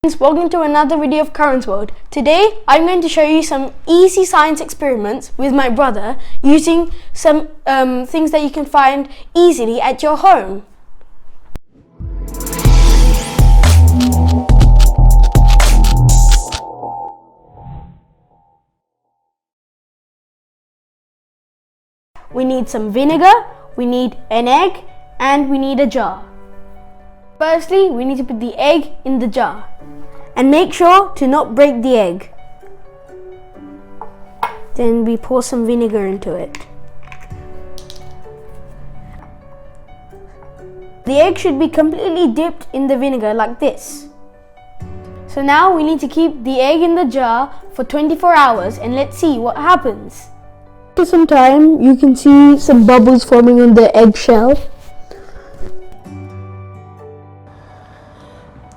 Welcome to another video of Current's World. Today I'm going to show you some easy science experiments with my brother using some things that you can find easily at your home. We need some vinegar, we need an egg, and we need a jar. Firstly, we need to put the egg in the jar. And make sure to not break the egg. Then we pour some vinegar into it. The egg should be completely dipped in the vinegar like this. So now we need to keep the egg in the jar for 24 hours and let's see what happens. After some time, you can see some bubbles forming on the eggshell.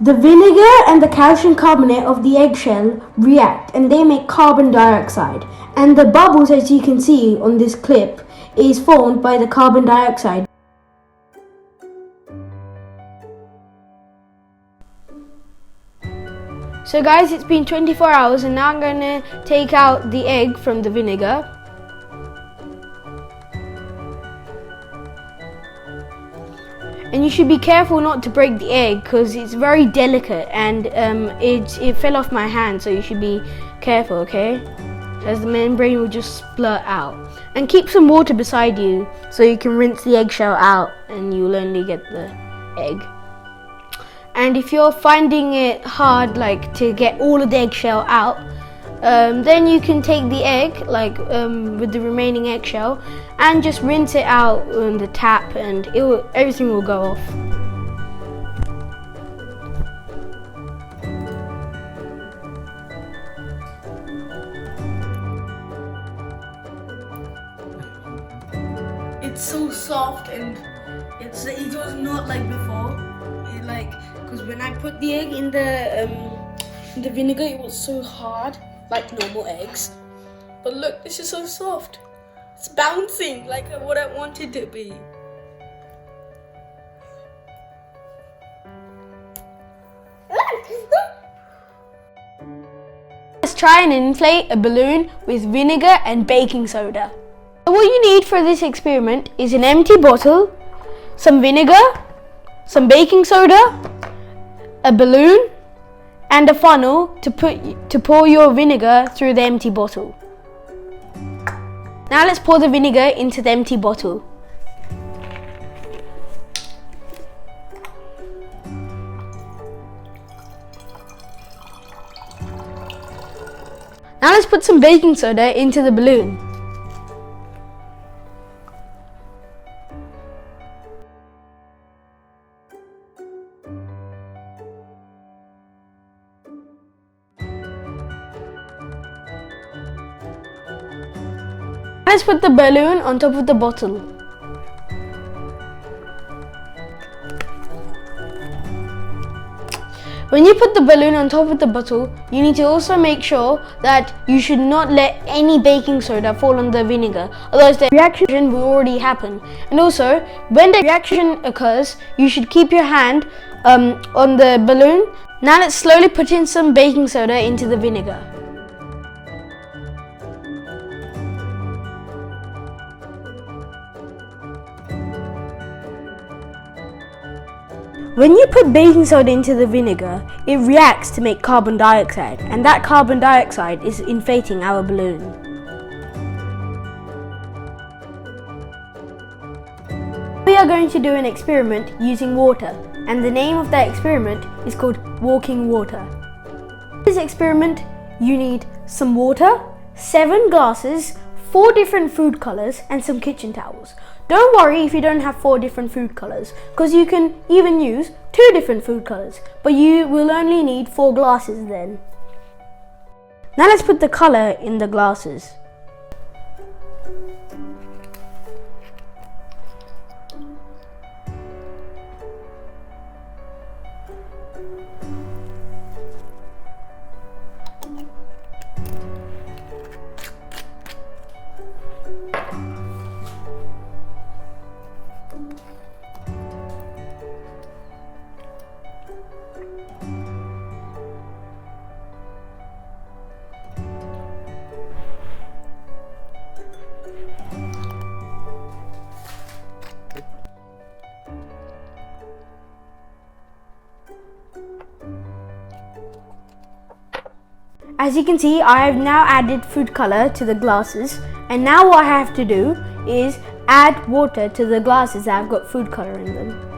The vinegar and the calcium carbonate of the eggshell react and they make carbon dioxide, and the bubbles, as you can see on this clip, is formed by the carbon dioxide. So guys, it's been 24 hours and now I'm going to take out the egg from the vinegar. And you should be careful not to break the egg because it's very delicate and it fell off my hand, so you should be careful, okay? As the membrane will just splurt out. And keep some water beside you so you can rinse the eggshell out and you'll only get the egg. And if you're finding it hard to get all of the eggshell out, then you can take the egg with the remaining eggshell and just rinse it out on the tap and everything will go off. It's so soft and it was not like before. Because when I put the egg in the vinegar, it was so hard, like normal eggs. But look, this is so soft. It's bouncing like what I want it to be. Let's try and inflate a balloon with vinegar and baking soda. So what you need for this experiment is an empty bottle, some vinegar, some baking soda, a balloon, and a funnel to pour your vinegar through the empty bottle. Now let's pour the vinegar into the empty bottle. Now let's put some baking soda into the balloon. Let's put the balloon on top of the bottle. When you put the balloon on top of the bottle, you need to also make sure that you should not let any baking soda fall on the vinegar, otherwise the reaction will already happen. And also, when the reaction occurs, you should keep your hand on the balloon. Now let's slowly put in some baking soda into the vinegar. When you put baking soda into the vinegar, it reacts to make carbon dioxide, and that carbon dioxide is inflating our balloon. We are going to do an experiment using water, and the name of that experiment is called walking water. For this experiment, you need some water, 7 glasses, 4 different food colors, and some kitchen towels. Don't worry if you don't have 4 different food colors, because you can even use 2 different food colors, but you will only need 4 glasses then. Now let's put the color in the glasses. As you can see, I have now added food color to the glasses, and now what I have to do is add water to the glasses that have got food color in them.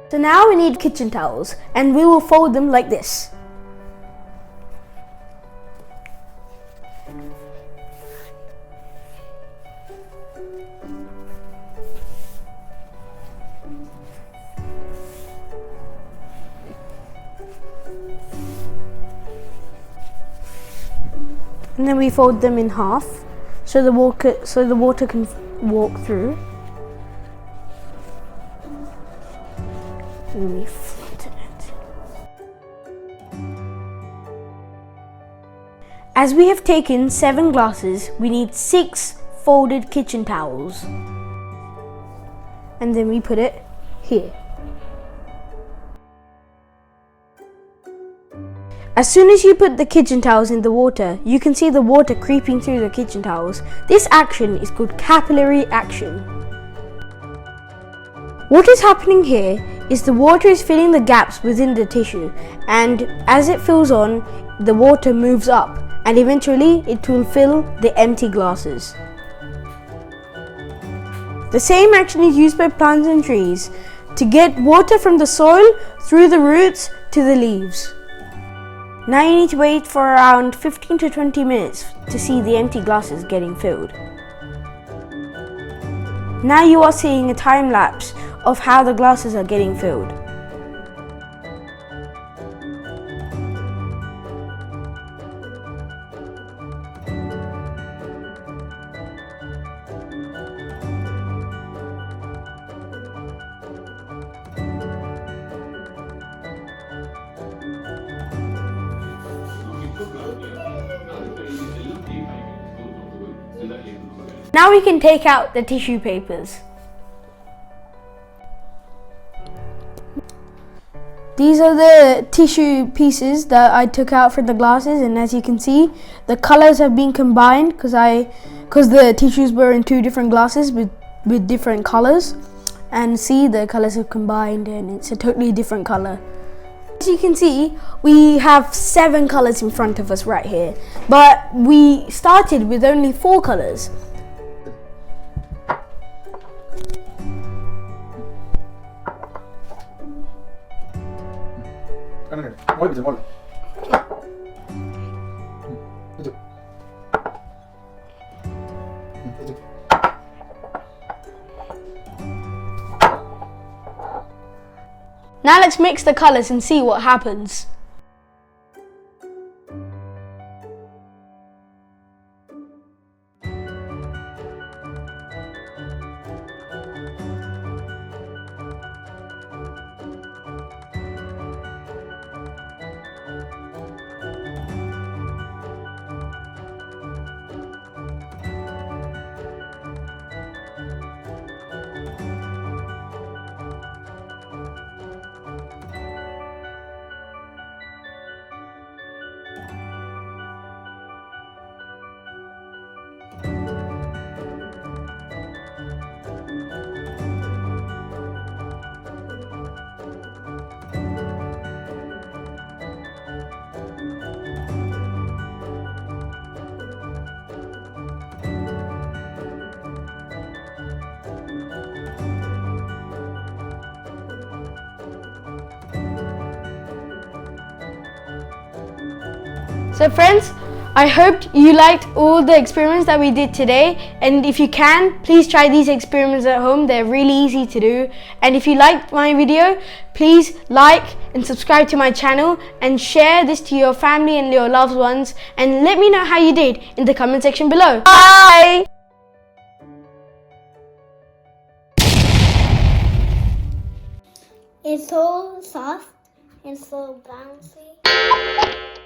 So now we need kitchen towels, and we will fold them like this. And then we fold them in half so the water can walk through. And we flatten it. As we have taken 7 glasses, we need 6 folded kitchen towels. And then we put it here. As soon as you put the kitchen towels in the water, you can see the water creeping through the kitchen towels. This action is called capillary action. What is happening here is the water is filling the gaps within the tissue, and as it fills on, the water moves up and eventually it will fill the empty glasses. The same action is used by plants and trees to get water from the soil through the roots to the leaves. Now you need to wait for around 15 to 20 minutes to see the empty glasses getting filled. Now you are seeing a time lapse of how the glasses are getting filled. Now we can take out the tissue papers. These are the tissue pieces that I took out from the glasses, and as you can see, the colors have been combined because the tissues were in 2 different glasses with different colors. And see, the colors have combined and it's a totally different color. As you can see, we have 7 colors in front of us right here, but we started with only 4 colors. Now let's mix the colors and see what happens. So friends, I hope you liked all the experiments that we did today, and if you can, please try these experiments at home. They're really easy to do. And if you liked my video, please like and subscribe to my channel and share this to your family and your loved ones, and let me know how you did in the comment section below. Bye! It's so soft and so bouncy.